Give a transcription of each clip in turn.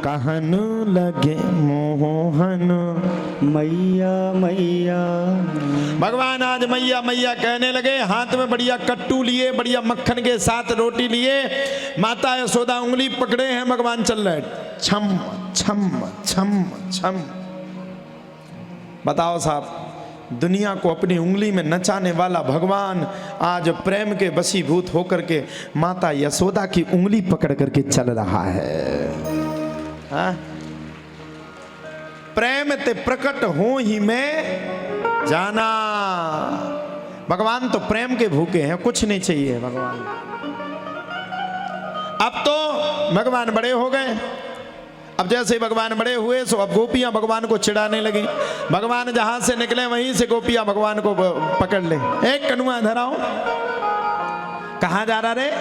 कहन लगे मोहन मैया मैया। भगवान आज मैया मैया कहने लगे। हाथ में बढ़िया कट्टू लिए, बढ़िया मक्खन के साथ रोटी लिए, माता यशोदा उंगली पकड़े हैं, भगवान चल रहे छम छम छम छम। बताओ साहब, दुनिया को अपनी उंगली में नचाने वाला भगवान आज प्रेम के वशीभूत होकर के माता यशोदा की उंगली पकड़ करके चल रहा है। हाँ? प्रेम ते प्रकट हो ही में जाना। भगवान तो प्रेम के भूखे हैं, कुछ नहीं चाहिए भगवान। अब तो भगवान बड़े हो गए। अब जैसे भगवान बड़े हुए सो अब गोपियां भगवान को चिढ़ाने लगी। भगवान जहां से निकले वहीं से गोपियां भगवान को पकड़ ले। एक कनुआ इधर आओ। कहां जा रहा रे?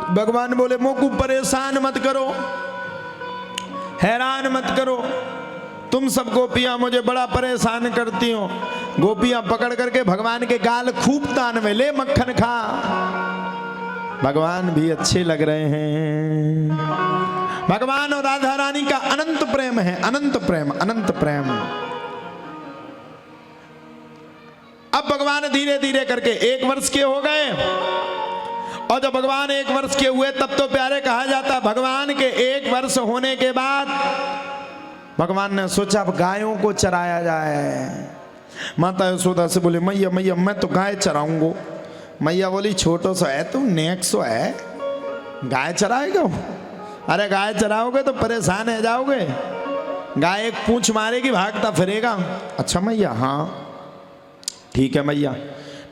भगवान बोले मोकू परेशान मत करो, हैरान मत करो, तुम सब गोपियां मुझे बड़ा परेशान करती हो। गोपियां पकड़ करके भगवान के गाल खूब तान में ले मक्खन खा। भगवान भी अच्छे लग रहे हैं। भगवान और राधा रानी का अनंत प्रेम है, अनंत प्रेम, अनंत प्रेम। अब भगवान धीरे धीरे करके 1 वर्ष के हो गए, और जब भगवान 1 वर्ष के हुए तब तो प्यारे कहा जाता। भगवान के 1 वर्ष होने के बाद भगवान ने सोचा अब गायों को चराया जाए। माता यशोदा से बोले मैया मैया मैं तो गाय चराऊंगा। मैया बोली छोटो सा है तू, नेक सो है, गाय चराएगा? अरे गाय चराओगे तो परेशान है जाओगे, गाय एक पूंछ मारेगी भागता फिरेगा। अच्छा मैया, हाँ ठीक है मैया,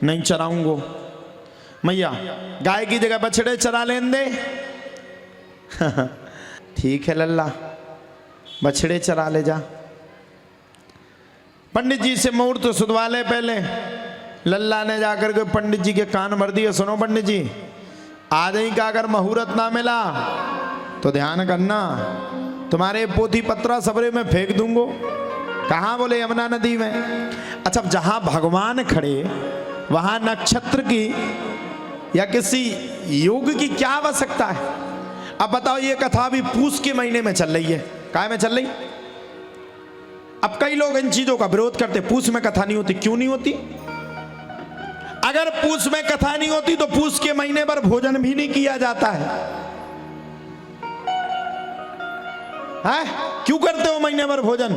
नहीं चराऊंगा। मैया गाय की जगह बछड़े चरा लें दे। ठीक है लल्ला, बछड़े चरा ले जा। पंडित जी से मुहूर्त सुधवा ले पहले। लल्ला ने जाकर के पंडित जी के कान भर दिए। सुनो पंडित जी, आज ही का अगर मुहूर्त ना मिला तो ध्यान करना, तुम्हारे पोथी पत्रा सबरे में फेंक दूंगो। कहाँ? बोले यमुना नदी में। अच्छा, जहां भगवान खड़े वहां नक्षत्र की या किसी योग की क्या आवश्यकता है? अब बताओ, ये कथा भी पूस के महीने में चल रही है। काय में चल रही? अब कई लोग इन चीजों का विरोध करते, पूस में कथा नहीं होती। क्यों नहीं होती? अगर पूस में कथा नहीं होती तो पूस के महीने पर भोजन भी नहीं किया जाता है। क्यों करते हो महीने भर भोजन?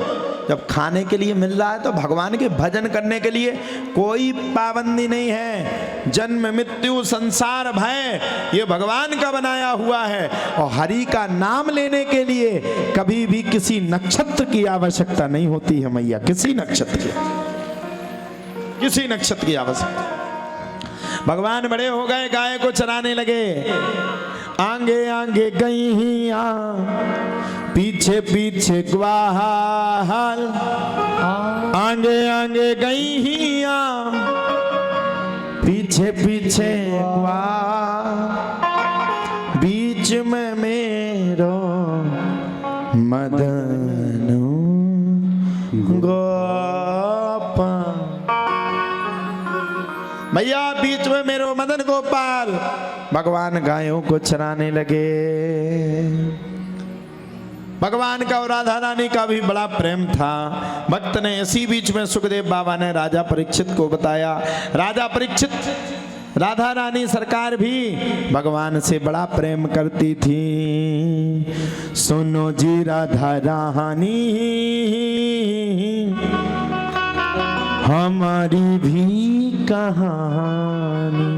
जब खाने के लिए मिल रहा है तो भगवान के भजन करने के लिए कोई पाबंदी नहीं है। जन्म मृत्यु संसार भय ये भगवान का बनाया हुआ है, और हरि का नाम लेने के लिए कभी भी किसी नक्षत्र की आवश्यकता नहीं होती है मैया, किसी नक्षत्र की, किसी नक्षत्र की आवश्यकता। भगवान बड़े हो गए, गाय को चराने लगे। आगे आगे गई ही पीछे पीछे ग्वाल, आगे आगे गई ही पीछे पीछे ग्वाल, बीच में मेरो मदन गोपाल। भैया बीच में मेरो मदन गोपाल। भगवान गायों को चराने लगे। भगवान का और राधा रानी का भी बड़ा प्रेम था। भक्त ने इसी बीच में सुखदेव बाबा ने राजा परीक्षित को बताया। राजा परीक्षित, राधा रानी सरकार भी भगवान से बड़ा प्रेम करती थी। सुनो जी राधा रानी हमारी भी कहानी,